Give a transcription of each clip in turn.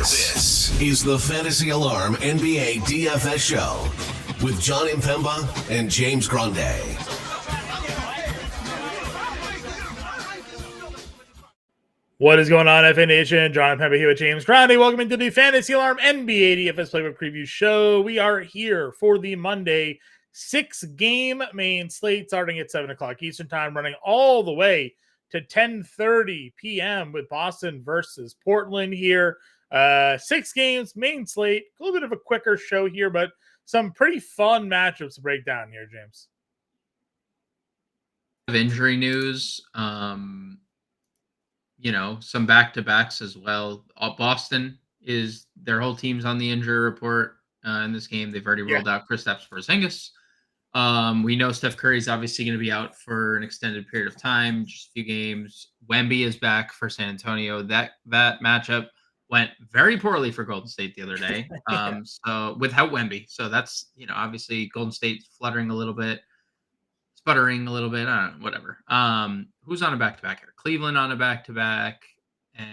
This is the Fantasy Alarm NBA DFS show with John Impemba and James Grande. What is going on, FA Nation? John Impemba here with James Grande. Welcome into the Fantasy Alarm NBA DFS Playbook Preview Show. We are here for the Monday 6-game main slate starting at 7 o'clock Eastern Time, running all the way to 10:30 p.m. with Boston versus Portland here. 6 games, main slate. A little bit of a quicker show here, but some pretty fun matchups to break down here, James. Injury news, some back-to-backs as well. Boston is their whole team's on the injury report in this game. They've already rolled out Kristaps Porzingis. We know Steph Curry's obviously going to be out for an extended period of time, just a few games. Wemby is back for San Antonio. That matchup went very poorly for Golden State the other day. So without Wemby, so that's obviously Golden State sputtering a little bit. I don't know, whatever. Who's on a back-to-back here? Cleveland on a back-to-back, and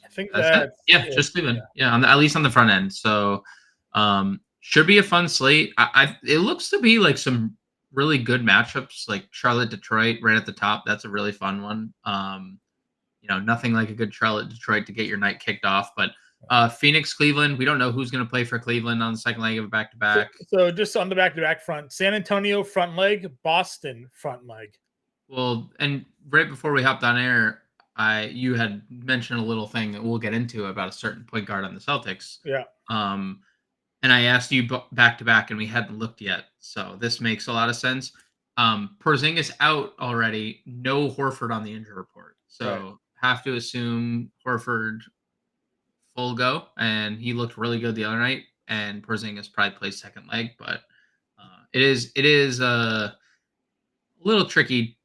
I think just Cleveland. Yeah, at least on the front end. So, should be a fun slate. It looks to be like some really good matchups, like Charlotte Detroit right at the top. That's a really fun one. Nothing like a good Charlotte Detroit to get your night kicked off, but Phoenix Cleveland, we don't know who's going to play for Cleveland on the second leg of a back-to-back. So just on the back-to-back front, San Antonio front leg, Boston front leg. Well, and right before we hopped on air, you had mentioned a little thing that we'll get into about a certain point guard on the Celtics. Yeah. And I asked you back-to-back, and we hadn't looked yet. So this makes a lot of sense. Porzingis out already. No Horford on the injury report. So have to assume Horford full go. And he looked really good the other night. And Porzingis probably plays second leg. But it is a little tricky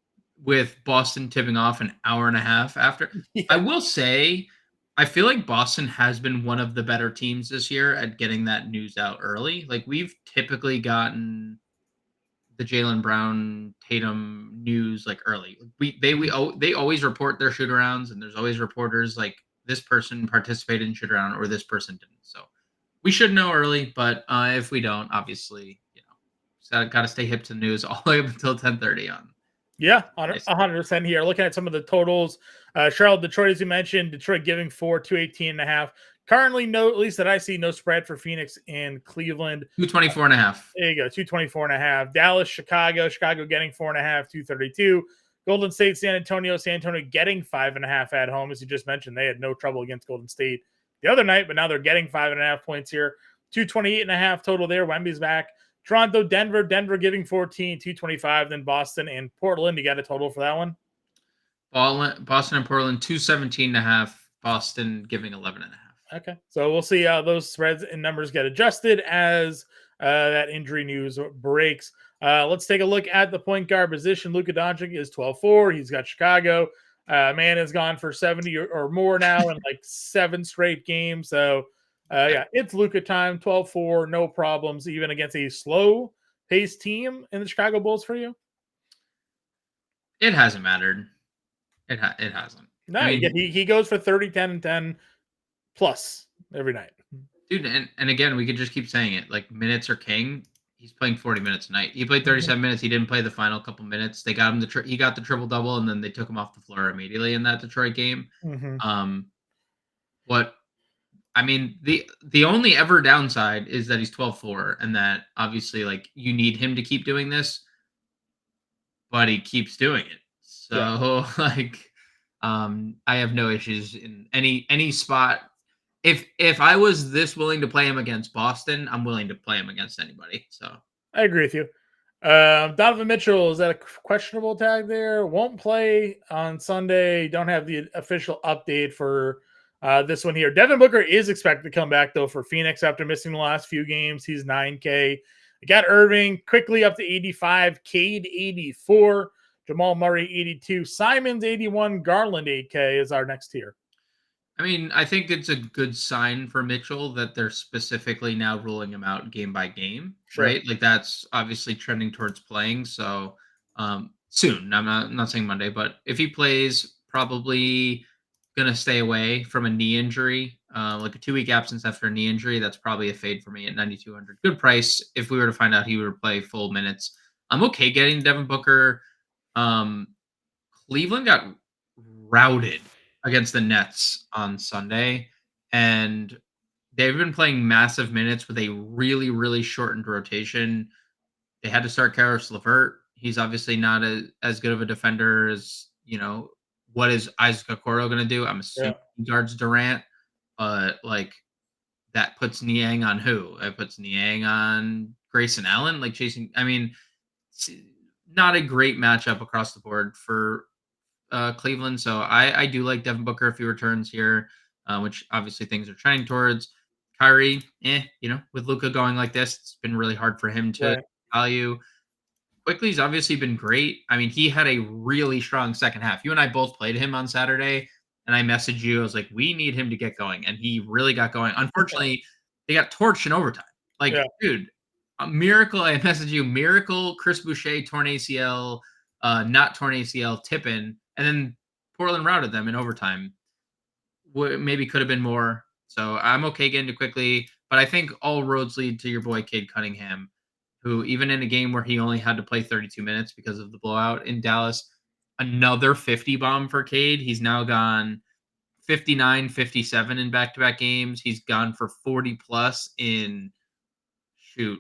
with Boston tipping off an hour and a half after. Yeah. I will say, I feel like Boston has been one of the better teams this year at getting that news out early. Like, we've typically gotten the Jaylen Brown Tatum news like early. They always report their shoot arounds, and there's always reporters like this person participated in shoot around or this person didn't. So we should know early, but if we don't, obviously, got to stay hip to the news all the way up until 10:30 on. Yeah, 100% here. Looking at some of the totals, Charlotte, Detroit, as you mentioned, Detroit giving 218.5. Currently, at least that I see, no spread for Phoenix and Cleveland. 224.5. There you go, 224.5. Dallas, Chicago getting 4.5, 232. Golden State, San Antonio getting 5.5 at home. As you just mentioned, they had no trouble against Golden State the other night, but now they're getting 5.5 points here. 228.5 total there. Wemby's back. Toronto, Denver giving 14, 225. Then Boston and Portland. You got a total for that one? Boston and Portland, 217.5. Boston giving 11.5. Okay, so we'll see how those spreads and numbers get adjusted as that injury news breaks. Let's take a look at the point guard position. Luka Doncic is 12-4. He's got Chicago. Man has gone for 70 or more now in like 7 straight games. So, it's Luka time, 12-4, no problems, even against a slow-paced team in the Chicago Bulls for you? It hasn't mattered. It hasn't. No, I mean, he goes for 30, 10, and 10 plus every night. Dude, and again, we could just keep saying it. Like, minutes are king. He's playing 40 minutes a night. He played 37 minutes. He didn't play the final couple minutes. They got him he got the triple-double, and then they took him off the floor immediately in that Detroit game. Mm-hmm. The only ever downside is that he's 12-4, and that obviously, like, you need him to keep doing this, but he keeps doing it. So, I have no issues in any spot. If I was this willing to play him against Boston, I'm willing to play him against anybody. So I agree with you. Donovan Mitchell, is that a questionable tag there? Won't play on Sunday. Don't have the official update for this one here. Devin Booker is expected to come back, though, for Phoenix after missing the last few games. He's 9K. I got Irving quickly up to 85. Cade, 84. Jamal Murray, 82. Simons, 81. Garland, 8K is our next tier. I mean, I think it's a good sign for Mitchell that they're specifically now ruling him out game by game, right? Like, that's obviously trending towards playing. So soon, I'm not saying Monday, but if he plays, probably going to stay away from a knee injury like a 2-week absence after a knee injury. That's probably a fade for me at 9,200. Good price if we were to find out he would play full minutes. I'm okay getting Devin Booker. Cleveland got routed against the Nets on Sunday, and they've been playing massive minutes with a really, really shortened rotation. They had to start Karis LeVert. He's obviously not as good of a defender as, what is Isaac Okoro going to do? I'm assuming he guards Durant, but like that puts Niang on who? It puts Niang on Grayson Allen, like chasing. I mean, not a great matchup across the board for Cleveland. So I do like Devin Booker if he returns here, which obviously things are trending towards. Kyrie, with Luka going like this, it's been really hard for him to value. Quickly's obviously been great. I mean, he had a really strong second half. You and I both played him on Saturday, and I messaged you. I was like, we need him to get going, and he really got going. Unfortunately, they got torched in overtime. Like, dude, a miracle. I messaged you, miracle. Chris Boucher torn ACL, not torn ACL, Tippin, and then Portland routed them in overtime. Maybe could have been more. So I'm okay getting to Quickly, but I think all roads lead to your boy Cade Cunningham, who even in a game where he only had to play 32 minutes because of the blowout in Dallas, another 50 bomb for Cade. He's now gone 59, 57 in back-to-back games. He's gone for 40 plus in 8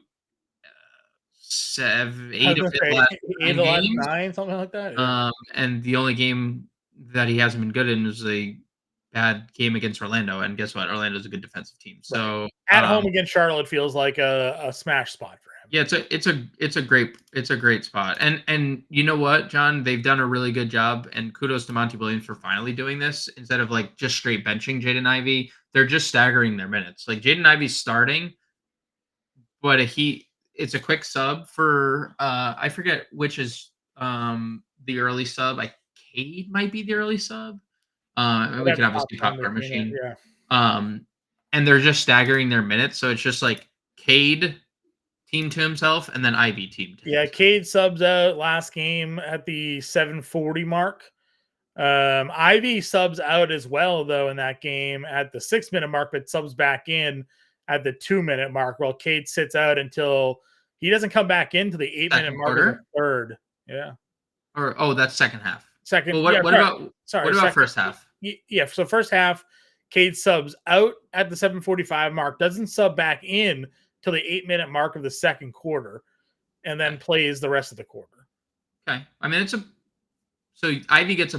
of his last 9, something like that. Yeah. And the only game that he hasn't been good in was a bad game against Orlando, and guess what? Orlando's a good defensive team. So at home against Charlotte feels like a smash spot for him. Yeah, it's a great spot. And you know what, John? They've done a really good job, and kudos to Monty Williams for finally doing this instead of like just straight benching Jaden Ivey. They're just staggering their minutes. Like Jaden Ivey's starting, but it's a quick sub for I forget which is the early sub. Cade might be the early sub. We can obviously popcorn machine. And they're just staggering their minutes, so it's just like Cade team to himself and then Ivy team to himself. Cade subs out last game at the 740 mark. Ivy subs out as well though in that game at the 6-minute mark, but subs back in at the 2-minute mark, while Cade sits out until he doesn't come back into the 8-minute mark of the third. That's second half. What about first half? Yeah, so first half, Cade subs out at the 7:45 mark, doesn't sub back in till the 8-minute mark of the second quarter, and then plays the rest of the quarter. Okay, I mean so Ivy gets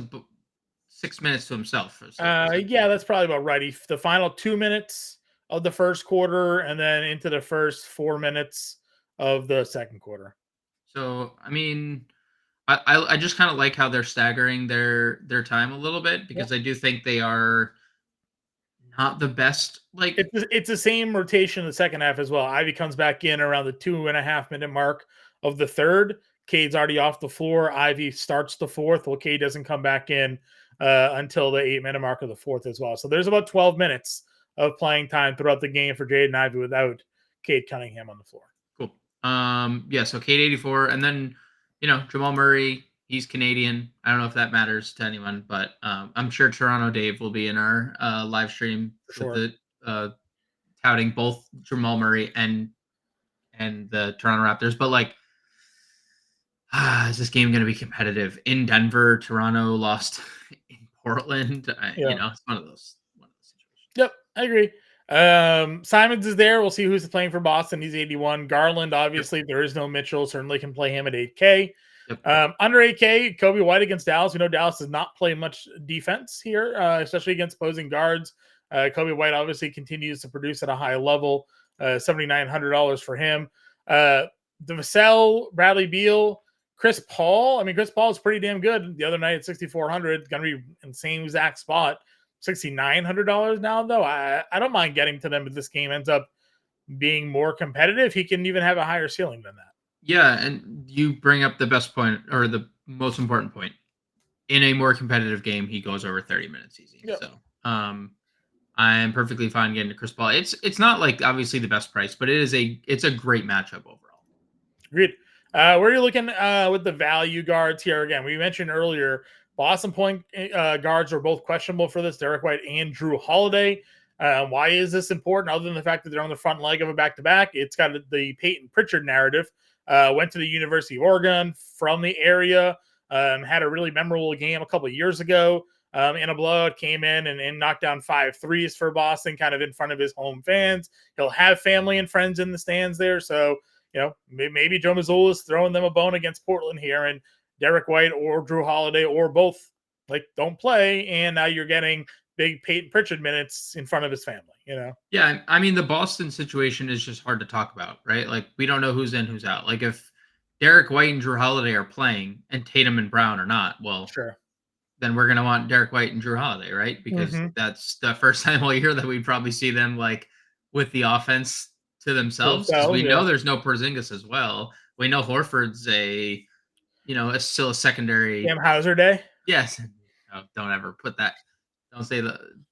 6 minutes to himself. That's probably about right. The final 2 minutes of the first quarter, and then into the first 4 minutes of the second quarter. So I mean, I just kind of like how they're staggering their time a little bit, because I do think they are not the best. Like it's the same rotation in the second half as well. Ivy comes back in around the 2.5-minute mark of the third. Cade's already off the floor. Ivy starts the fourth. Well, Cade doesn't come back in until the 8-minute mark of the fourth as well. So there's about 12 minutes of playing time throughout the game for Jaden Ivey without Cade Cunningham on the floor. Cool. So Cade 84, and then Jamal Murray. He's Canadian. I don't know if that matters to anyone, but I'm sure Toronto Dave will be in our live stream with the touting both Jamal Murray and the Toronto Raptors. But like, is this game going to be competitive? In Denver, Toronto lost in Portland. It's one of those situations. Yep, I agree. Simons is there. We'll see who's playing for Boston. He's 81. Garland, obviously, there is no Mitchell. Certainly can play him at 8K. Yep. Under 8K, Kobe White against Dallas. We know Dallas does not play much defense here, especially against opposing guards. Kobe White obviously continues to produce at a high level. $7,900 for him. Vassell, Bradley Beal, Chris Paul. I mean, Chris Paul is pretty damn good the other night at 6,400. Going to be in the same exact spot. $6,900 now, though. I don't mind getting to them if this game ends up being more competitive. He can even have a higher ceiling than that. Yeah, and you bring up the best point, or the most important point. In a more competitive game, he goes over 30 minutes easy. Yep. So I'm perfectly fine getting to Chris Paul. It's not like obviously the best price, but it's a great matchup overall. Agreed. Where are you looking with the value guards here? Again, we mentioned earlier Boston point guards are both questionable for this, Derek White and Drew Holiday. Why is this important? Other than the fact that they're on the front leg of a back-to-back, it's got the Peyton Pritchard narrative. Went to the University of Oregon, from the area, had a really memorable game a couple of years ago in a blowout, came in and knocked down 5 threes for Boston, kind of in front of his home fans. He'll have family and friends in the stands there. So, maybe Joe Mazzulla's throwing them a bone against Portland here, and Derek White or Drew Holiday or both don't play, and now you're getting big Peyton Pritchard minutes in front of his family, Yeah, I mean, the Boston situation is just hard to talk about, right? Like, we don't know who's in, who's out. Like, if Derek White and Drew Holiday are playing and Tatum and Brown are not, well, sure, then we're going to want Derek White and Drew Holiday, right? Because that's the first time all year that we'd probably see them with the offense to themselves, because we know there's no Porzingis as well. We know Horford's still a secondary. Sam Hauser day. Yes. No, don't ever put that.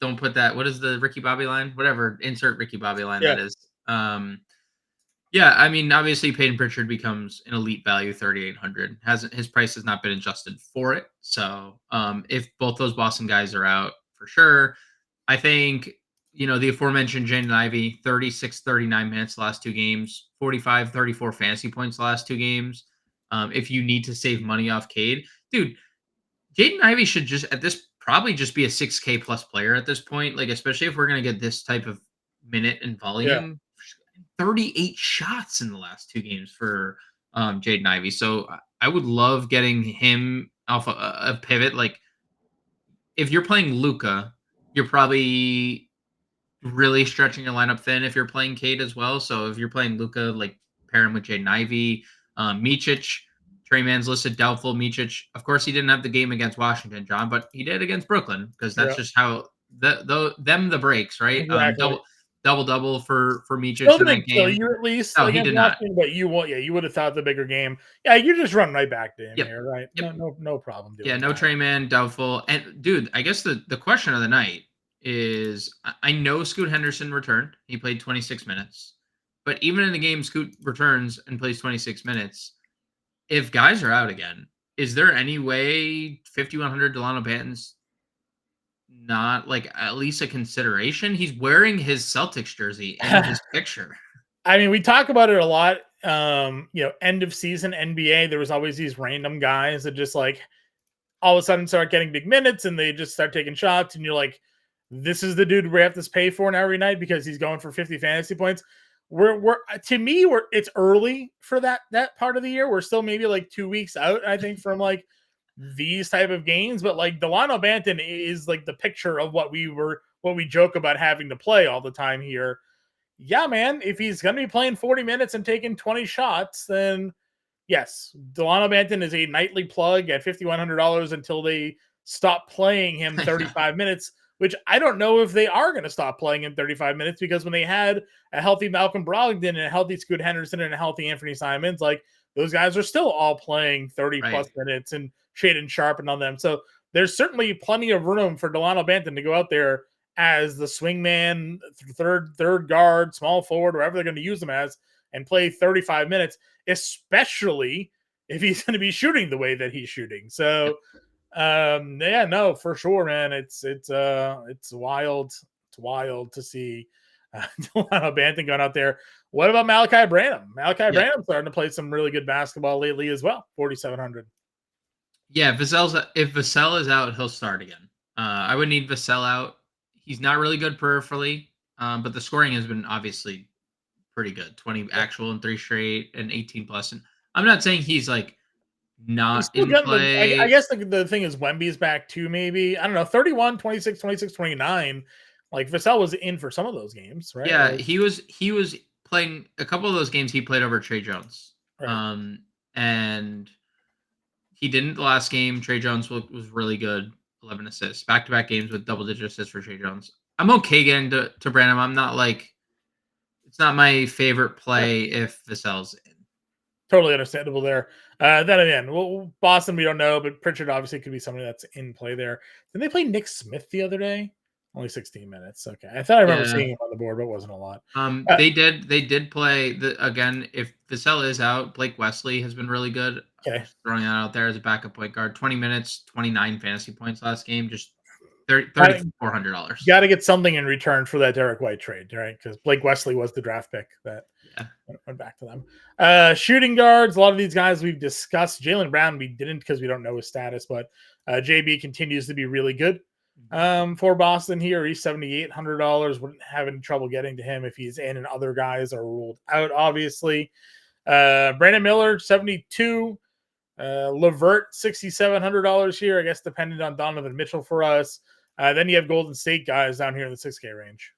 Don't put that. What is the Ricky Bobby line? Whatever. Insert Ricky Bobby line that is. Yeah, I mean, obviously Peyton Pritchard becomes an elite value, 3,800. His price has not been adjusted for it. So if both those Boston guys are out, for sure. I think, the aforementioned Jaden Ivey, 36, 39 minutes the last 2 games, 45, 34 fantasy points the last 2 games. If you need to save money off Cade, dude, Jaden Ivey should probably just be a 6K plus player at this point. Like, especially if we're going to get this type of minute and volume. 38 shots in the last 2 games for Jaden Ivey. So I would love getting him off a pivot. Like, if you're playing Luka, you're probably really stretching your lineup thin if you're playing Cade as well. So if you're playing Luka, pair him with Jaden Ivey. Micic, Trey Man's listed doubtful. Micic, of course, he didn't have the game against Washington, John, but he did against Brooklyn, because that's just how the breaks, right? Exactly. Double for Micic Still in that didn't kill game. you, at least. No, he did not. But you would have thought the bigger game. Yeah, you just run right back to him here, right? Yep. No problem. No Trey Man, doubtful. And dude, I guess the question of the night is, I know Scoot Henderson returned. He played 26 minutes. But even in the game Scoot returns and plays 26 minutes, if guys are out again, is there any way 5,100 Delano Banton's not at least a consideration? He's wearing his Celtics jersey in his picture. I mean, we talk about it a lot. End of season NBA, there was always these random guys that just all of a sudden start getting big minutes, and they just start taking shots, and you're like, this is the dude we have to pay for every night because he's going for 50 fantasy points. It's early for that part of the year. We're still maybe 2 weeks out, I think, from these type of games. But Delano Banton is the picture of what we joke about having to play all the time here. Yeah, man, if he's going to be playing 40 minutes and taking 20 shots, then yes, Delano Banton is a nightly plug at $5,100 until they stop playing him 35 minutes. Which I don't know if they are going to stop playing in 35 minutes, because when they had a healthy Malcolm Brogdon and a healthy Scoot Henderson and a healthy Anthony Simons, those guys are still all playing 30 plus minutes, and Shaedon Sharpe and all them. So there's certainly plenty of room for Delano Banton to go out there as the swingman, third guard, small forward, wherever they're going to use him as, and play 35 minutes, especially if he's going to be shooting the way that he's shooting. So no, for sure, man. It's wild. It's wild to see Delano Banton going out there. What about Malachi Branham? Branham's starting to play some really good basketball lately as well. 4,700. Yeah, if Vassell is out, he'll start again. I would need Vassell out. He's not really good peripherally, but the scoring has been obviously pretty good. 20 actual and 3 straight and 18 plus. And I'm not saying he's not in play. I guess the thing is Wemby's back too, maybe. I don't know, 31, 26, 26, 29. Vassell was in for some of those games, right? Yeah, he was playing a couple of those games. He played over Trey Jones. Right. And he didn't the last game. Trey Jones was really good. 11 assists. Back-to-back games with double-digit assists for Trey Jones. I'm okay getting to Branham. I'm not it's not my favorite play if Vassell's in. Totally understandable there. Then again, Boston, we don't know, but Pritchard obviously could be somebody that's in play there. Did they play Nick Smith the other day? Only 16 minutes. Okay. I thought I remember seeing him on the board, but it wasn't a lot. They did play again. If Vassell is out, Blake Wesley has been really good. Okay. Just throwing that out there as a backup point guard. 20 minutes, 29 fantasy points last game. Just $3,400. Got to get something in return for that Derek White trade, right? Because Blake Wesley was the draft pick that went back to them. Shooting guards, a lot of these guys we've discussed. Jaylen Brown, we didn't because we don't know his status, but JB continues to be really good for Boston here. He's $7,800. Wouldn't have any trouble getting to him if he's in and other guys are ruled out, obviously. Brandon Miller, 72. Levert, $6,700 here, I guess, dependent on Donovan Mitchell for us. Then you have Golden State guys down here in the 6K range.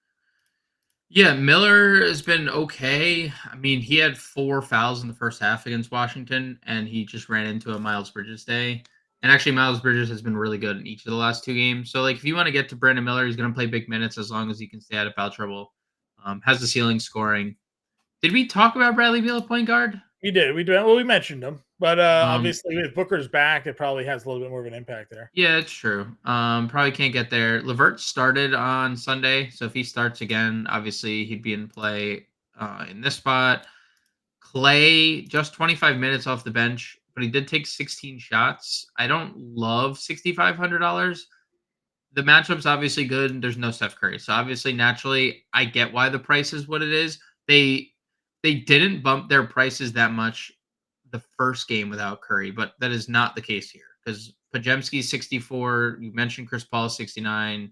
Yeah, Miller has been okay. I mean, he had 4 fouls in the first half against Washington, and he just ran into a Miles Bridges day. And actually, Miles Bridges has been really good in each of the last 2 games. So, like, if you want to get to Brandon Miller, he's going to play big minutes as long as he can stay out of foul trouble. Has the ceiling scoring. Did we talk about Bradley Beal at point guard? We did. Well, we mentioned him. But obviously, if Booker's back, it probably has a little bit more of an impact there. Yeah, it's true. Probably can't get there. Levert started on Sunday, so if he starts again, obviously he'd be in play in this spot. Clay, just 25 minutes off the bench, but he did take 16 shots. I don't love $6,500. The matchup's obviously good, and there's no Steph Curry. So obviously, naturally, I get why the price is what it is. They didn't bump their prices that much the first game without Curry, but that is not the case here because Podziemski's 64, you mentioned Chris Paul 69,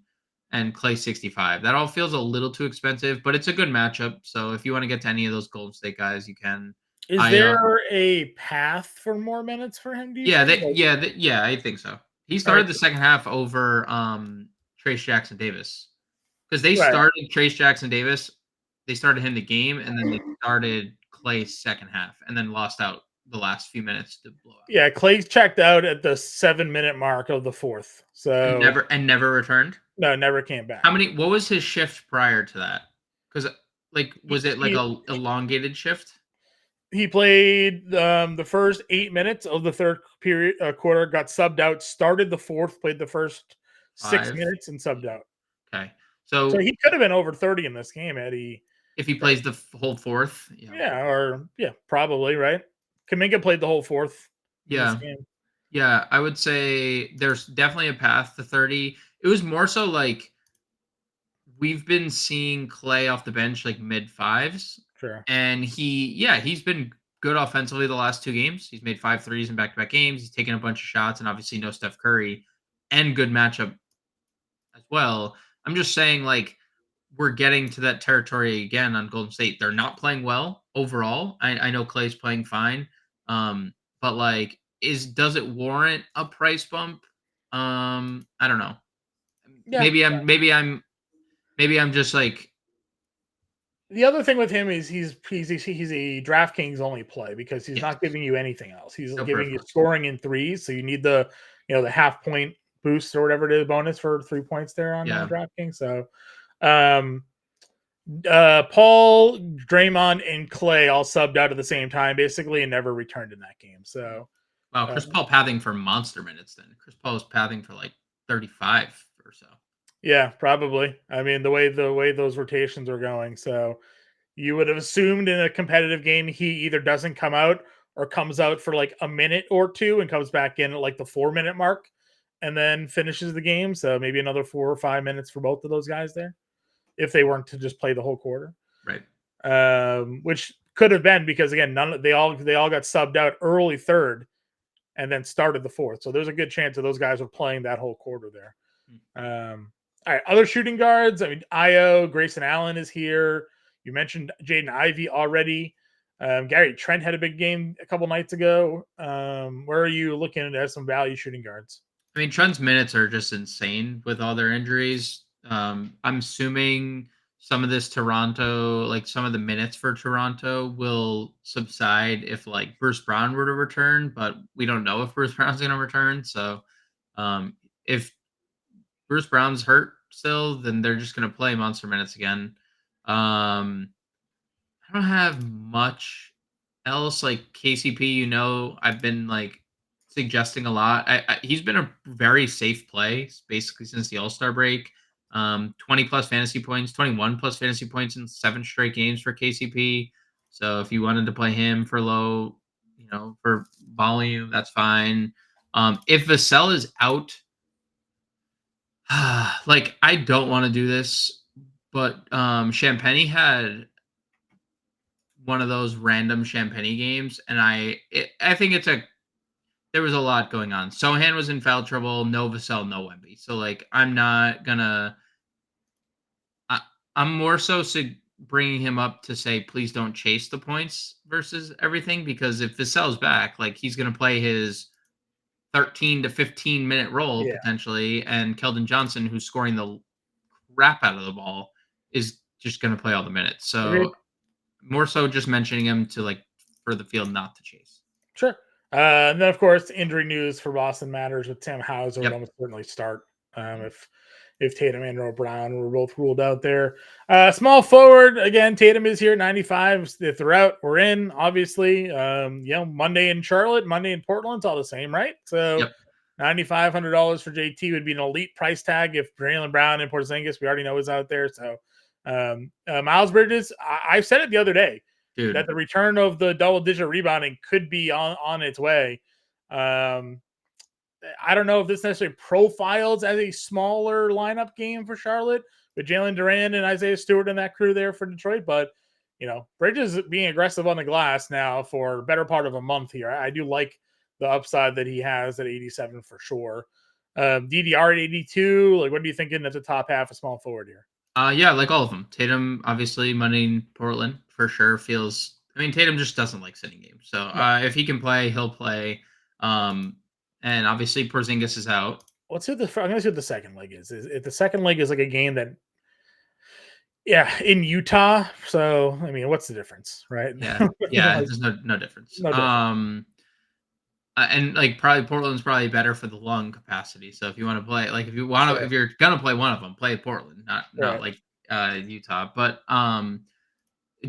and Clay 65. That all feels a little too expensive, but it's a good matchup. So if you want to get to any of those Golden State guys, you can. Is there a path for more minutes for him? I think so. He started the second half over Trace Jackson Davis because they started Trace Jackson Davis. They started him the game, and then they started Clay's second half, and then lost out the last few minutes to blow out. Yeah, Clay checked out at the 7-minute mark of the fourth. So never returned? No, never came back. What was his shift prior to that? Because was it like a elongated shift? He played the first 8 minutes of the third quarter, got subbed out, started the fourth, played the first 6 minutes, and subbed out. Okay. So he could have been over 30 in this game, Eddie. If he plays the whole fourth. Yeah, probably, right? Kaminga played the whole fourth. Yeah. Yeah, I would say there's definitely a path to 30. It was more so like we've been seeing Clay off the bench like mid fives. Sure. And he's been good offensively the last 2 games. He's made 5 threes in back-to-back games. He's taken a bunch of shots, and obviously no Steph Curry, and good matchup as well. I'm just saying, like, we're getting to that territory again on Golden State. They're not playing well overall. I know Clay's playing fine. But like, does it warrant a price bump? I don't know. Yeah. Maybe I'm just like. The other thing with him is he's a DraftKings only play because he's not giving you anything else. He's giving you scoring in threes, so you need the half point boost or whatever it is bonus for 3 points there on DraftKings. So, Paul, Draymond, and Clay all subbed out at the same time basically and never returned in that game. So, wow, Chris Paul pathing for monster minutes. Then Chris Paul was pathing for like 35 or so. Yeah, probably. I mean, the way those rotations are going. So you would have assumed in a competitive game, he either doesn't come out or comes out for like a minute or 2 and comes back in at like the 4-minute mark and then finishes the game. So maybe another 4 or 5 minutes for both of those guys there if they weren't to just play the whole quarter. Right. Which could have been because again, they all got subbed out early third and then started the fourth. So there's a good chance that those guys were playing that whole quarter there. All right, other shooting guards. I mean, Io, Grayson Allen is here. You mentioned Jaden Ivey already. Gary Trent had a big game a couple nights ago. Where are you looking at as some value shooting guards? I mean, Trent's minutes are just insane with all their injuries. I'm assuming some of this Toronto, like some of the minutes for Toronto will subside if like Bruce Brown were to return, but we don't know if Bruce Brown's going to return. So if Bruce Brown's hurt still, then they're just going to play monster minutes again. I don't have much else. Like KCP, I've been like suggesting a lot. He's been a very safe play basically since the All-Star break. 20 plus fantasy points, 21 plus fantasy points in 7 straight games for KCP. So if you wanted to play him for low, for volume, that's fine. If Vassell is out, Like, I don't want to do this, but Champagne had one of those random Champagne games, and I think there was a lot going on. Sohan was in foul trouble, no Vassell, no Wemby. So like, I'm not gonna. I, I'm more so bringing him up to say, please don't chase the points versus everything, because if Vassell's back, like he's gonna play his 13 to 15-minute role Yeah. potentially, and Keldon Johnson, who's scoring the crap out of the ball, is just gonna play all the minutes. Agreed. So more so just mentioning him to like for the field not to chase. Sure. And then, of course, injury news for Boston matters with Tim Hauser would Yep. almost certainly start if Tatum and Earl Brown were both ruled out there. Small forward, again, Tatum is here at 95. If they're out, we're in, obviously. Monday in Charlotte, Monday in Portland, it's all the same, right? So Yep. $9,500 for JT would be an elite price tag if Jaylen Brown and Porzingis, we already know, is out there. So Miles Bridges, I said it the other day, Dude. that the return of the double-digit rebounding could be on its way. I don't know if this necessarily profiles as a smaller lineup game for Charlotte with Jalen Duran and Isaiah Stewart and that crew there for Detroit, but Bridges being aggressive on the glass now for a better part of a month here. I do like the upside that he has at 87 for sure. DDR at 82. Like, what are you thinking at the top half of small forward here? Yeah, like all of them. Tatum, obviously, money in Portland for sure feels. I mean, Tatum just doesn't like sitting games. So if he can play, he'll play. And obviously, Porzingis is out. I'm gonna see what the second leg is. If the second leg is like a game that, yeah, in Utah. So I mean, what's the difference, right? Yeah, yeah. Like, There's no difference. no difference. And like probably Portland's probably better for the lung capacity. So if you want to play, like if you want to, Right. if you're gonna play one of them, play Portland, not Right. like Utah. But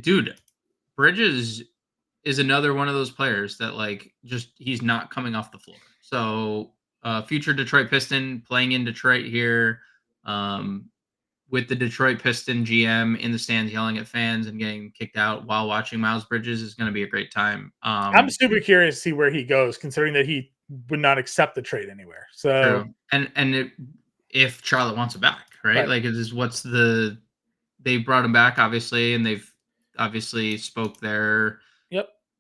dude, Bridges is another one of those players that like just he's not coming off the floor. So future Detroit Piston playing in Detroit here, with the Detroit Piston GM in the stands yelling at fans and getting kicked out while watching Miles Bridges is going to be a great time. I'm super curious to see where he goes, considering that he would not accept the trade anywhere. So True. If Charlotte wants it back, right? Like it is they brought him back obviously, and they've obviously spoke their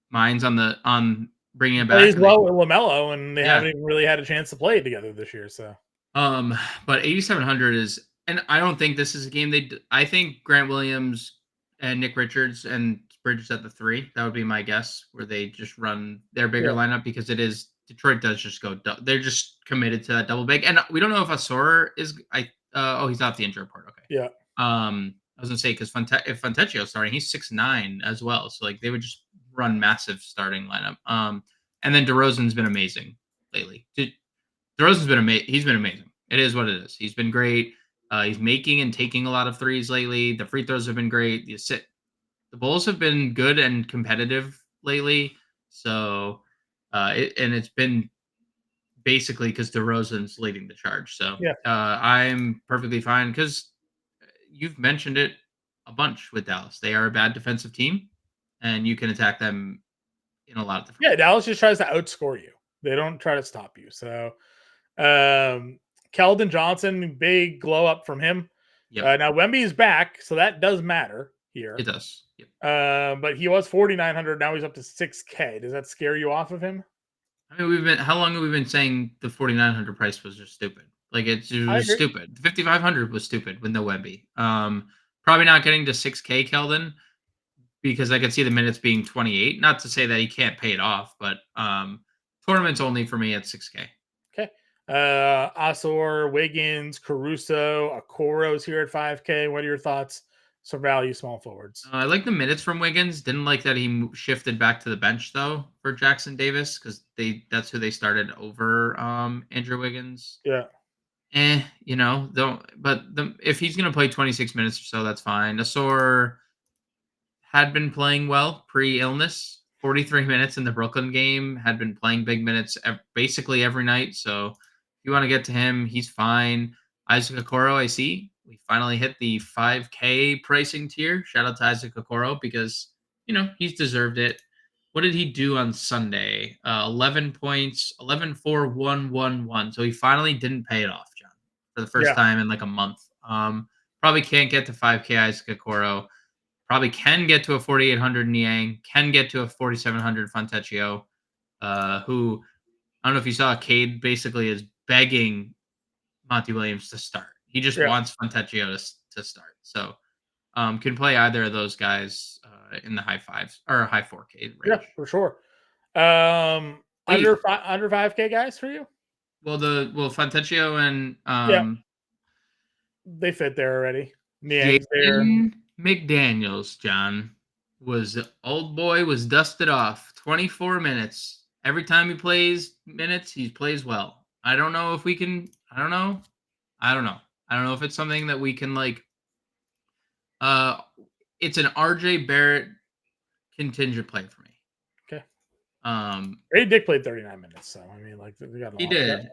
minds on bringing it back. Plays well with LaMelo, and they Yeah. haven't even really had a chance to play together this year. So but 8,700 is, and I don't think this is a game I think Grant Williams and Nick Richards and Bridges at the 3. That would be my guess, where they just run their bigger lineup, because it is Detroit does just go. They're just committed to that double big, and we don't know if Asor is. He's off the injury report. Okay. Yeah. I was gonna say, because if Fontecchio's starting, he's 6'9" as well, so like they would just run massive starting lineup. And then DeRozan's been amazing lately. DeRozan's been amazing. He's been amazing. It is what it is. He's been great. He's making and taking a lot of threes lately. The free throws have been great. The Bulls have been good and competitive lately. So, it's been basically because DeRozan's leading the charge. So, I'm perfectly fine, because you've mentioned it a bunch with Dallas. They are a bad defensive team, and you can attack them in a lot of different ways. Dallas just tries to outscore you. They don't try to stop you. So, Keldon Johnson, big glow up from him. Yep. Now Wemby's back, so that does matter here. It does. Yep. But he was 4,900. Now he's up to 6K. Does that scare you off of him? I mean, how long have we been saying the 4,900 price was just stupid? Like it was stupid. 5,500 was stupid with no Wemby. Probably not getting to 6K Keldon, because I could see the minutes being 28. Not to say that he can't pay it off, but tournaments only for me at 6K. Okay. Asor, Wiggins, Caruso, Okoro's here at 5K. What are your thoughts? Some value small forwards. I like the minutes from Wiggins. Didn't like that he shifted back to the bench though for Jackson Davis, because that's who they started over Andrew Wiggins. Yeah. If he's gonna play 26 minutes or so, that's fine. Asor had been playing well pre-illness. 43 minutes in the Brooklyn game, had been playing big minutes basically every night. So if you want to get to him, he's fine. Isaac Okoro, I see. We finally hit the 5K pricing tier. Shout out to Isaac Okoro, because, he's deserved it. What did he do on Sunday? 11 points, 11, 4, 1, 1, 1. So he finally didn't pay it off, John. for the first time in like a month. Probably can't get to 5K Isaac Okoro. Probably can get to a 4,800 Niang. Can get to a 4,700 Fontecchio. Who I don't know if you saw. Cade basically is begging Monty Williams to start. He just wants Fontecchio to start. So can play either of those guys in the high 5s or high 4K range. Yeah, for sure. Under 5K guys for you? Well, Fontecchio and they fit there already. Niang's there. McDaniels, John, old boy was dusted off. 24 minutes. Every time he plays minutes, he plays well. I don't know if we can. I don't know. I don't know if it's something that we can like. It's an RJ Barrett contingent play for me. Okay. Grady Dick played 39 minutes, so I mean, like we got. He did.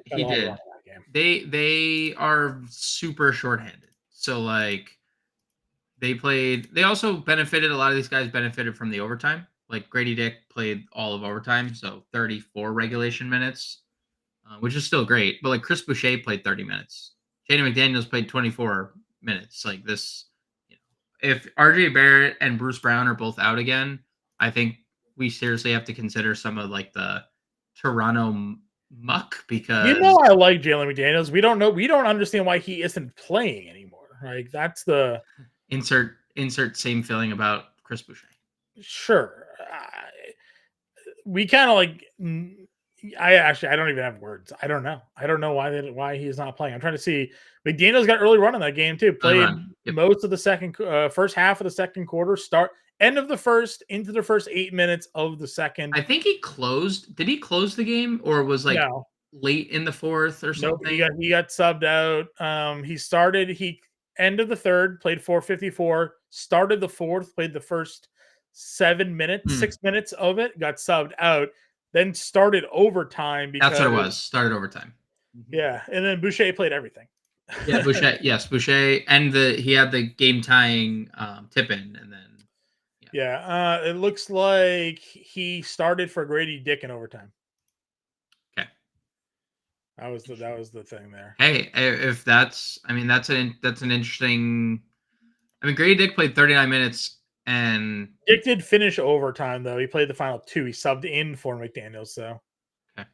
They are super shorthanded. So like, they also benefited. A lot of these guys benefited from the overtime. Like Grady Dick played all of overtime, so 34 regulation minutes, which is still great. But like Chris Boucher played 30 minutes. Jaden McDaniels played 24 minutes. Like this, if RJ Barrett and Bruce Brown are both out again, I think we seriously have to consider some of like the Toronto muck because I like Jalen McDaniels. We don't understand why he isn't playing anymore. Like that's the insert same feeling about Chris Boucher. Sure. We kind of like. I don't even have words. I don't know why he's not playing. I'm trying to see. McDaniels got early run in that game too. Played most of the first half of the second quarter. End of the first into the first 8 minutes of the second. I think he closed. Did he close the game or was like late in the fourth or something? Nope, he got subbed out. He started. End of the third played 4:54. Started the fourth. Played the first 7 minutes, 6 minutes of it. Got subbed out. Then started overtime. That's what it was. Started overtime. Yeah, and then Boucher played everything. Yeah, Boucher. Yes, Boucher, and he had the game tying tip in, and then it looks like he started for Grady Dick in overtime. Okay, that was the thing there. Hey, if that's an interesting. I mean, Grady Dick played 39 minutes. And Dick did finish overtime though. He played the final 2. He subbed in for McDaniels. So okay,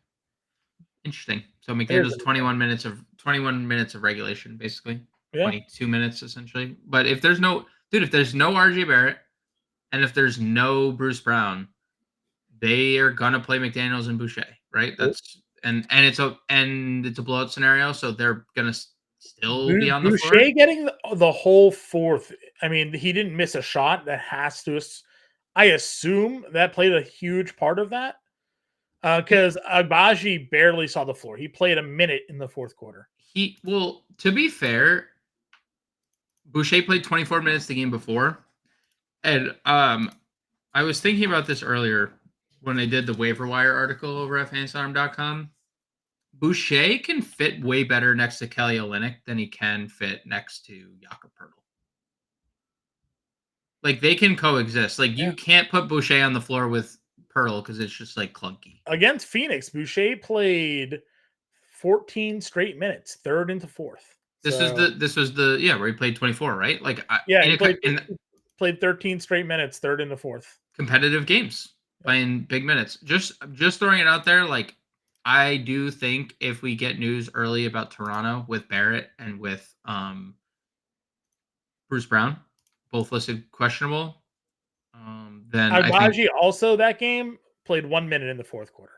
interesting. So McDaniels 21 minutes of regulation, basically 22 minutes essentially. But if there's no RJ Barrett, and if there's no Bruce Brown, they are gonna play McDaniels and Boucher, right? That's and it's a blowout scenario, so they're gonna still be on the floor. Boucher getting the whole fourth. I mean, he didn't miss a shot. That has to. I assume that played a huge part of that because Agbaji barely saw the floor. He played a minute in the fourth quarter. To be fair, Boucher played 24 minutes the game before, and I was thinking about this earlier when they did the waiver wire article over at FantasyAlarm.com. Boucher can fit way better next to Kelly Olynyk than he can fit next to Jakob Poeltl. Like they can coexist. Like you can't put Boucher on the floor with Poeltl because it's just like clunky. Against Phoenix, Boucher played 14 straight minutes, third into fourth. This was the where he played 24, right? Like he played 13 straight minutes, third into fourth. Competitive games, playing big minutes. Just throwing it out there, like. I do think if we get news early about Toronto with Barrett and with Bruce Brown, both listed questionable, then Agbaji also that game played 1 minute in the fourth quarter.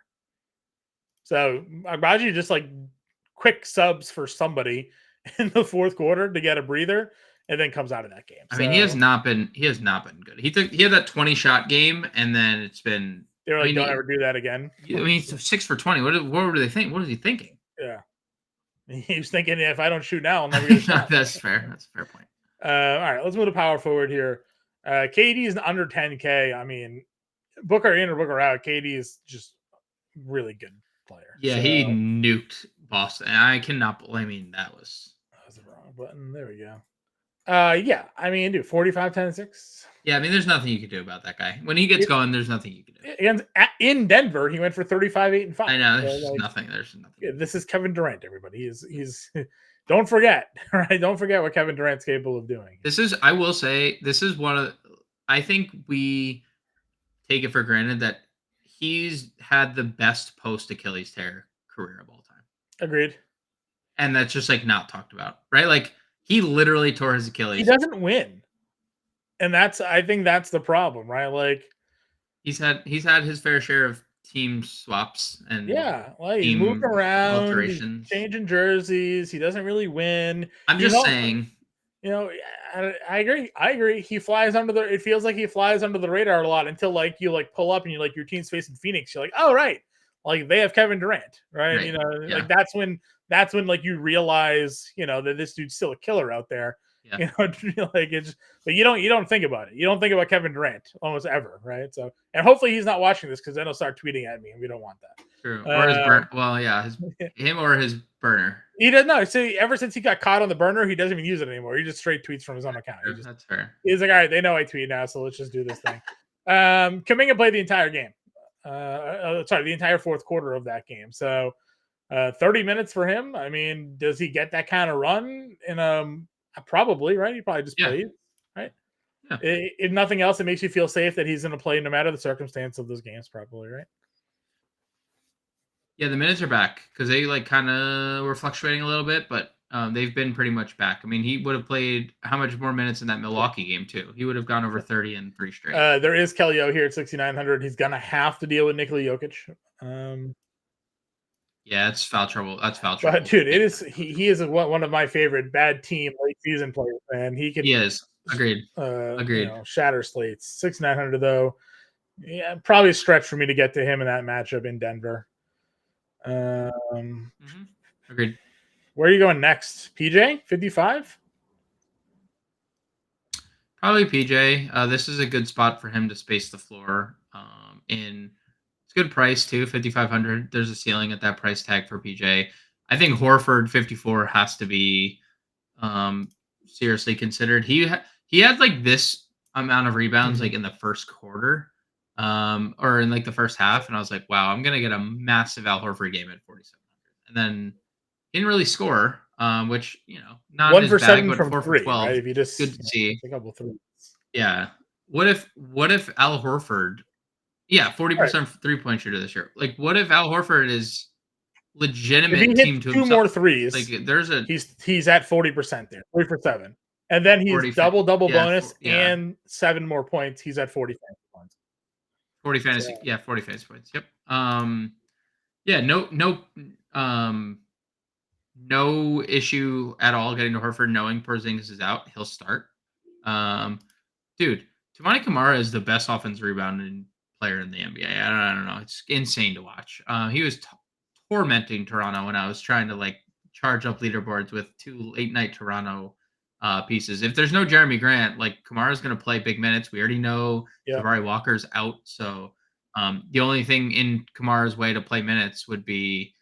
So Agbaji just like quick subs for somebody in the fourth quarter to get a breather, and then comes out of that game. I mean, he has not been good. He had that 20 shot game, and then it's been. They were like, don't ever do that again. I mean, he's 6 for 20. What do they think? What is he thinking? Yeah. He was thinking, if I don't shoot now, I'll never get a shot. That's fair. That's a fair point. All right, let's move to power forward here. KD is under 10K. I mean, Booker in or Booker out, KD is just really good player. Yeah, he nuked Boston. I cannot. I mean, that was the wrong button. There we go. Yeah, I mean, dude, 45, 10, 6. Yeah, I mean, there's nothing you can do about that guy. When he gets going, there's nothing you can do. In Denver, he went for 35, 8, and 5. I know, there's nothing. There's nothing. Yeah, this is Kevin Durant, everybody. He's don't forget, right? Don't forget what Kevin Durant's capable of doing. I will say, this is one of, I think we take it for granted that he's had the best post Achilles tear career of all time. Agreed. And that's just like not talked about, right? Like he literally tore his Achilles. He doesn't win. And I think that's the problem, right? Like he's had his fair share of team swaps and like he's moved around, alterations, he's changing jerseys. He doesn't really win. I'm just saying, I agree. He flies it feels like he flies under the radar a lot until like you like pull up and you like your team's facing Phoenix. You're like, oh right, like they have Kevin Durant, right? Like that's when like you realize, that this dude's still a killer out there. Yeah. Like it's, but you don't think about it. You don't think about Kevin Durant almost ever, right? So, and hopefully he's not watching this because then he'll start tweeting at me, and we don't want that. True. Or his burn. Well, yeah, him or his burner. He doesn't know. See, ever since he got caught on the burner, he doesn't even use it anymore. He just straight tweets from his own account. That's fair. He's like, all right, they know I tweet now, so let's just do this thing. Kuminga played the entire game. The entire fourth quarter of that game. So 30 minutes for him. I mean, does he get that kind of run in probably, right? He probably just played, right? Yeah. If nothing else, it makes you feel safe that he's going to play no matter the circumstance of those games, probably, right? Yeah, the minutes are back because they like kind of were fluctuating a little bit, but they've been pretty much back. I mean, he would have played how much more minutes in that Milwaukee game too? He would have gone over 30 in 3 straight. There is Kelly O here at 6,900. He's gonna have to deal with Nikola Jokic. Yeah, it's foul trouble. That's foul trouble. But dude, it is he is one of my favorite bad team late season players, and he is agreed. Agreed. Shatter slates 6,900 though. Yeah, probably a stretch for me to get to him in that matchup in Denver. Agreed. Where are you going next? PJ 55. Probably PJ. This is a good spot for him to space the floor. It's a good price too, 5,500. There's a ceiling at that price tag for PJ. I think Horford 54 has to be seriously considered. He had like this amount of rebounds like in the first quarter, or in like the first half, and I was like, wow, I'm gonna get a massive Al Horford game at 4,700. And then he didn't really score, which not 1 his for bag, 7 but from 4 3, for 12. right? If you just good to see. A couple threes. Yeah. What if Al Horford? Yeah, 40% 3-point shooter this year. Like, what if Al Horford is legitimate if he team hits to 2 himself? more threes? Like, he's at 40% there, 3 for 7, and then he's double bonus and 7 more points. He's at 40 fantasy points. 40 fantasy, 40 fantasy points. Yep. No issue at all getting to Horford, knowing Porzingis is out. He'll start. Dude, Toumani Camara is the best offensive rebounding player in the NBA. I don't know. It's insane to watch. He was tormenting Toronto when I was trying to like charge up leaderboards with 2 late-night Toronto pieces. If there's no Jeremy Grant, like Kamara's going to play big minutes. We already know Jabari Walker's out. So the only thing in Kamara's way to play minutes would be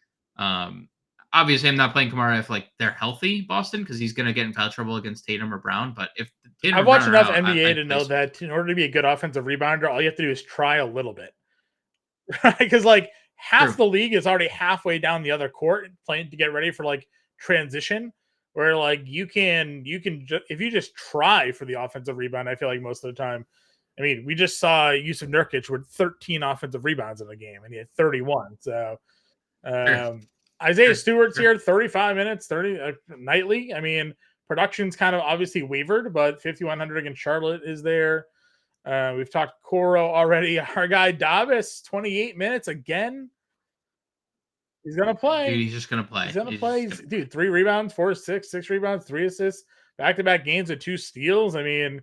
obviously I'm not playing Kamara if like they're healthy, Boston, because he's going to get in foul trouble against Tatum or Brown. But if Tatum I've watched enough NBA to know that in order to be a good offensive rebounder, all you have to do is try a little bit. Because like half the league is already halfway down the other court playing to get ready for like transition, where like you can if you just try for the offensive rebound. I feel like most of the time, I mean, we just saw Yusuf Nurkic with 13 offensive rebounds in the game, and he had 31. So Isaiah Stewart's here, 35 minutes, 30 nightly. I mean, production's kind of obviously wavered, but 5,100 against Charlotte is there. We've talked Coro already. Our guy Davis, 28 minutes again. He's gonna play. Dude, he's just gonna play. He's gonna play. Dude, 3 rebounds, 4 assists, 6 rebounds, 3 assists, back-to-back games with 2 steals. I mean,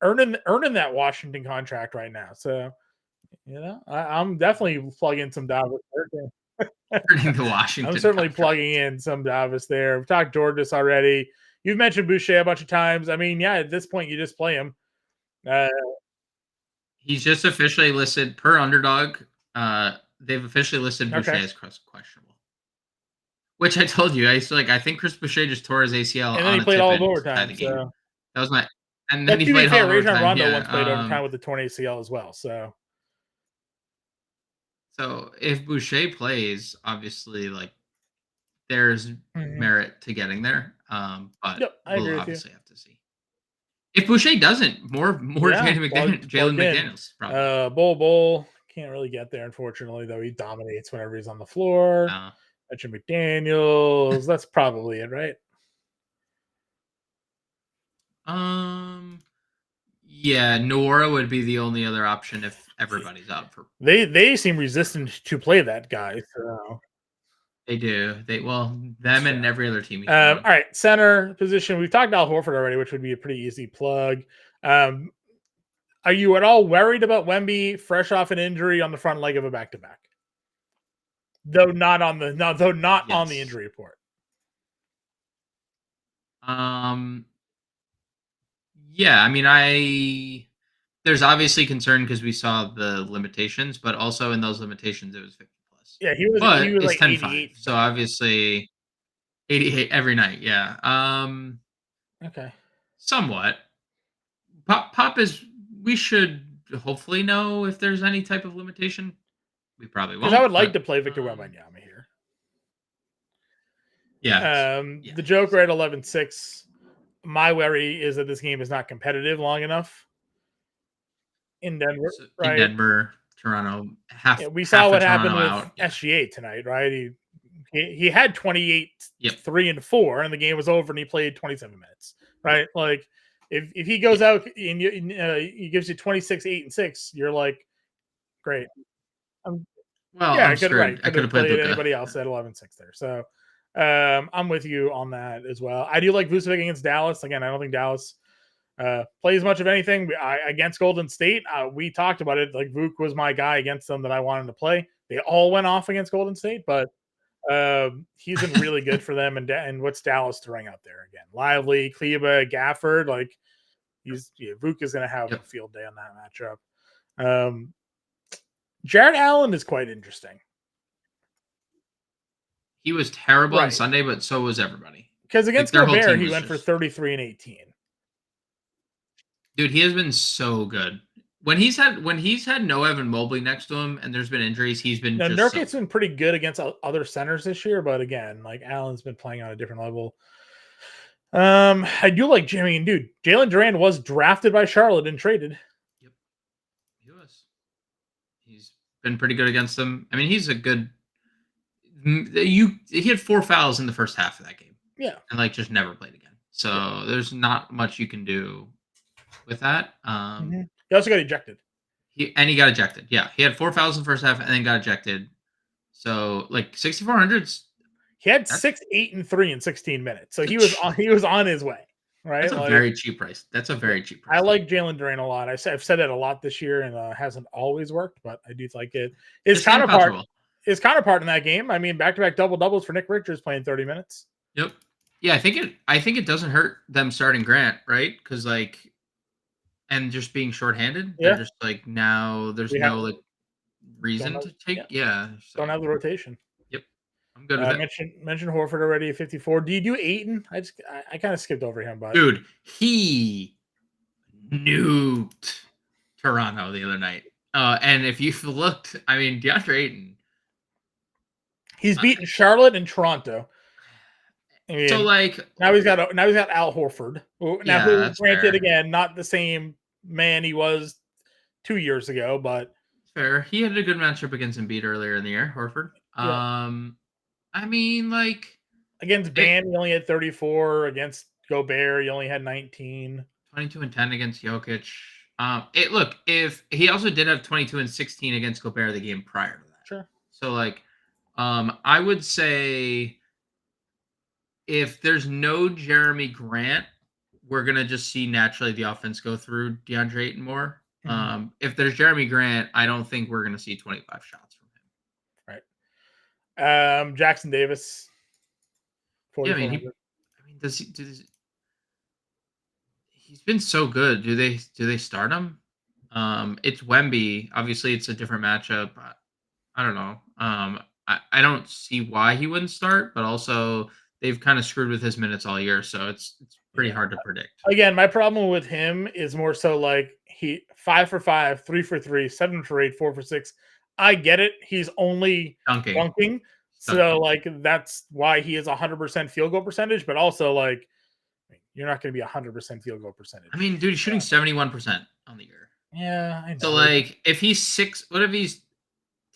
earning that Washington contract right now. So, I'm definitely plugging some Davis. Earning the Washington. I'm certainly plugging in some Davis there. We've talked Georges already. You've mentioned Boucher a bunch of times. I mean, at this point, you just play him. He's just officially listed per Underdog. They've officially listed Boucher as questionable. Which I told you, I think Chris Boucher just tore his ACL, and then he played all of overtime. So that was my. And then he played all overtime. Rajon Rondo once played overtime with the torn ACL as well. So if Boucher plays, obviously, like there's merit to getting there. But Yep, I we'll agree with you. obviously have to see. If Boucher doesn't, more Yeah, Jalen plugged in. McDaniels, probably. Bull can't really get there, unfortunately, though he dominates whenever he's on the floor. Mention McDaniels. That's probably it, right? Yeah, Nora would be the only other option if everybody's up for. They seem resistant to play that guy. So They do. Them and every other team. All right, center position. We've talked Al Horford already, which would be a pretty easy plug. Are you at all worried about Wemby fresh off an injury on the front leg of a back-to-back? Though not on the injury report. Yeah, I mean, there's obviously concern because we saw the limitations, but also in those limitations, it was 50 plus. Yeah, he was it's like 10-5, so obviously 88 every night. Yeah. Okay. Somewhat. Pop is. We should hopefully know if there's any type of limitation. We probably won't. Because I would like to play Victor Wembanyama here. Yeah. The Joker at 11-6. My worry is that this game is not competitive long enough in Denver. Right? In Denver, Toronto. We saw what happened with out. SGA tonight, right? He had 28, Yep. 3 and 4, and the game was over, and he played 27 minutes, right? Like, if he goes out and he gives you 26, 8 and 6, you're like, great. I could have played anybody else at 11-6 there. So I'm with you on that as well. I do like Vucevic against Dallas. Again, I don't think Dallas plays much of anything against Golden State. We talked about it. Like, Vuk was my guy against them that I wanted to play. They all went off against Golden State, but he's been really good for them. And what's Dallas throwing out there again? Lively, Kleba, Gafford. Like, Vuk is going to have a field day on that matchup. Jarrett Allen is quite interesting. He was terrible on Sunday, but so was everybody. Because against Gobert, he went for 33 and 18. Dude, he has been so good. When he's had no Evan Mobley next to him, and there's been injuries, he's been. Now, Nurkic's been pretty good against other centers this year, but again, like, Allen's been playing on a different level. I do like Jimmy, and dude, Jalen Duran was drafted by Charlotte and traded. Yep, he was. He's been pretty good against them. I mean, he's a good. He had 4 fouls in the first half of that game. Yeah, and just never played again. So there's not much you can do with that. He also got ejected. He got ejected. Yeah, he had 4 fouls in the first half and then got ejected. So 6,400s. He had 6, 8, and 3 in 16 minutes. So he was on his way. Right, that's a very cheap price. That's a very cheap price. I like Jalen Duran a lot. I've said it a lot this year, and hasn't always worked, but I do like it. His counterpart in that game. I mean, back-to-back double-doubles for Nick Richards playing 30 minutes. Yep. Yeah, I think it doesn't hurt them starting Grant, right? Because and just being shorthanded, they're just now there's no reason to take. Don't have the rotation. Yep, I'm good with it. Mentioned Horford already at 54. Do you do Ayton? I kind of skipped over him, but dude, he nuked Toronto the other night. And if you've looked, I mean, DeAndre Ayton, he's beaten Charlotte and Toronto. I mean, so now he's got Al Horford. Now, who, granted, again, not the same man he was 2 years ago, but fair. He had a good matchup against Embiid earlier in the year, Horford. Yeah. I mean, against Bam, he only had 34. Against Gobert, he only had 19. 22 and 10 against Jokic. If he also did have 22 and 16 against Gobert the game prior to that. Sure. So I would say if there's no Jeremy Grant, we're gonna just see naturally the offense go through DeAndre Ayton more. Mm-hmm. If there's Jeremy Grant, I don't think we're gonna see 25 shots from him. Right. Jackson Davis. Yeah, I mean, he's been so good. Do they start him? It's Wemby. Obviously, it's a different matchup. I don't know. I don't see why he wouldn't start, but also they've kind of screwed with his minutes all year, so it's pretty hard to predict. Again, my problem with him is more so he 5 for 5, 3 for 3, 7 for 8, 4 for 6. I get it. He's only dunking. So like that's why he is 100% field goal percentage, but also like you're not going to be 100% field goal percentage. I mean, dude, he's shooting 71% on the year. Yeah, I know. So like, if he's 6, what if he's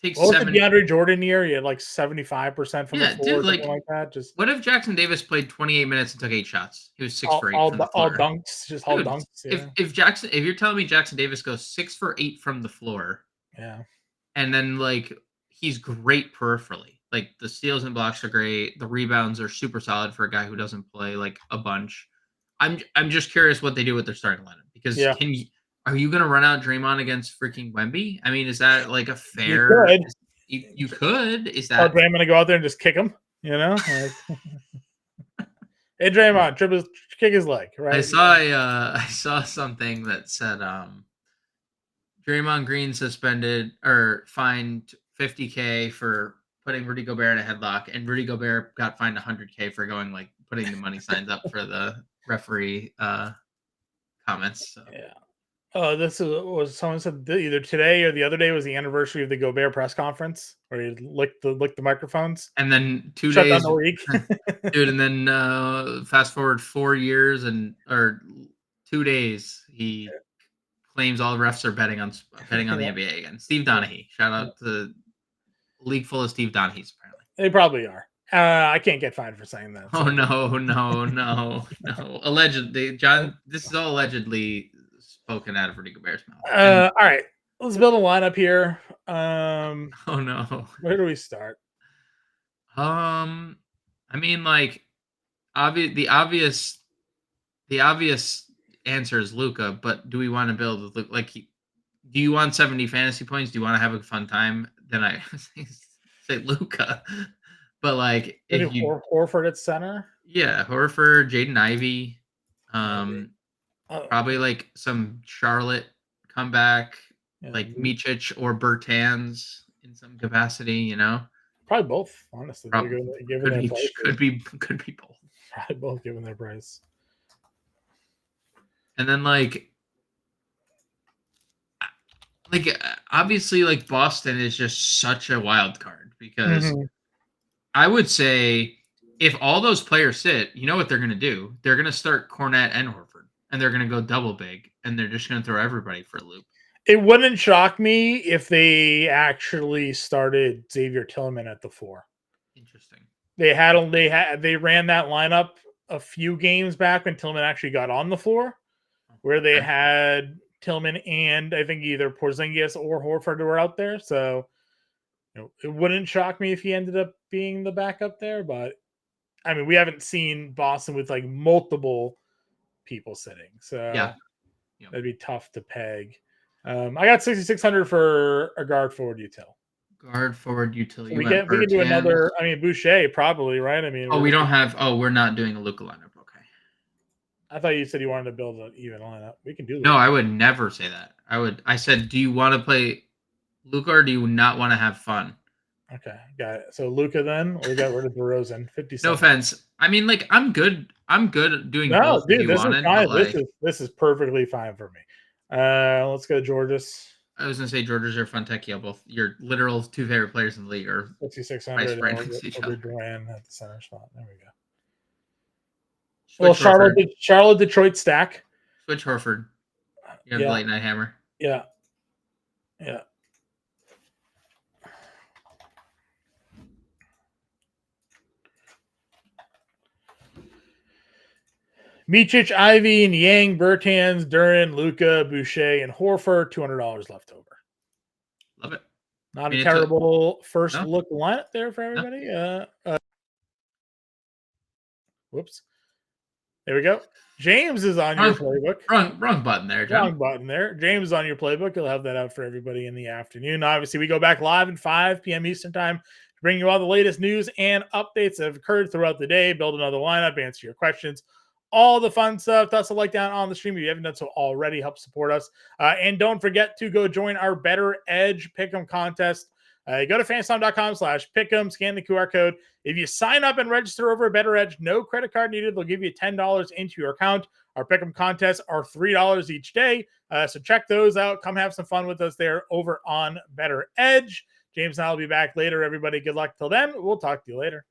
takes What was 7? the DeAndre Jordan year? He had like 75% from the floor, dude, something like that. Just what if Jackson Davis played 28 minutes and took 8 shots? He was 6 for 8 all from the floor. dunks, just all Dude, dunks. Yeah. if you're telling me Jackson Davis goes 6 for 8 from the floor, Yeah, and then like he's great peripherally, like the steals and blocks are great, the rebounds are super solid for a guy who doesn't play like a bunch. I'm just curious what they do with their starting lineup because are you going to run out Draymond against freaking Wemby? I mean, is that like a fair? You could. Is that? Draymond going to go out there and just kick him? You know, like, hey Draymond, kick his leg. Right. I saw something that said Draymond Green suspended or fined $50K for putting Rudy Gobert in a headlock, and Rudy Gobert got fined $100K for going like putting the money signs up for the referee comments. So. Yeah. Oh, this was someone said either today or the other day was the anniversary of the Gobert press conference where he licked the microphones. And then 2 Shut days, down the league. dude. And then fast forward 4 years or 2 days, he claims all the refs are betting on the NBA again. Steve Donaghy, shout out to league full of Steve Donaghys. Apparently, they probably are. I can't get fined for saying that. So. Oh no! Allegedly, John. This is all allegedly spoken out of Rudy Gobert's mouth. All right, let's build a lineup here. Oh no! Where do we start? I mean, like, the obvious answer is Luka, but do we want to build like? Do you want 70 fantasy points? Do you want to have a fun time? Then I say Luka. But like, if you Horford at center, Horford, Jaden Ivey, probably like some Charlotte comeback, like Micic or Bertans in some capacity, you know. Probably both, honestly. Could be both. Probably both, given their price. And then like obviously, like Boston is just such a wild card because. I would say if all those players sit, you know what they're going to do? They're going to start Cornette and Horford, and they're going to go double big, and they're just going to throw everybody for a loop. It wouldn't shock me if they actually started Xavier Tillman at the 4. Interesting. They ran that lineup a few games back when Tillman actually got on the floor, where they had Tillman and I think either Porzingis or Horford were out there. So it wouldn't shock me if he ended up being the backup there, but I mean, we haven't seen Boston with like multiple people sitting, so that'd be tough to peg. I got 6,600 for a guard forward util. Guard forward util. We can do another. I mean, Boucher probably, right? I mean, we don't have. Oh, we're not doing a Luka lineup. Okay. I thought you said you wanted to build an even lineup. We can do. Luka. No, I would never say that. I said, do you want to play Luka or do you not want to have fun? Okay, got it. So Luka, then we got rid of DeRozan. 57. No offense. I mean, like I'm good doing both. Dude, this is fine. This is perfectly fine for me. Let's go Georges. I was gonna say Georges or Fontecchio, both your literal 2 favorite players in the league, are 6,600. Durant at the center spot. There we go. Well, Charlotte, Detroit stack. Switch Horford. You have the late night hammer. Yeah. Micic, Ivy, and Yang, Bertans, Duran, Luka, Boucher, and Horford. $200 left over. Love it. Not a terrible first look lineup there for everybody. No. Whoops. There we go. James is on your playbook. Wrong button there, John. Wrong button there. James is on your playbook. He'll have that out for everybody in the afternoon. Obviously, we go back live at 5 p.m. Eastern time to bring you all the latest news and updates that have occurred throughout the day, build another lineup, answer your questions, all the fun stuff. Toss a like down on the stream if you haven't done so already. Help support us. And don't forget to go join our Better Edge Pick'em contest. Go to fanstom.com/pick'em, scan the QR code. If you sign up and register over at Better Edge, no credit card needed. They'll give you $10 into your account. Our Pick'em contests are $3 each day. So check those out. Come have some fun with us there over on Better Edge. James and I will be back later. Everybody, good luck till then. We'll talk to you later.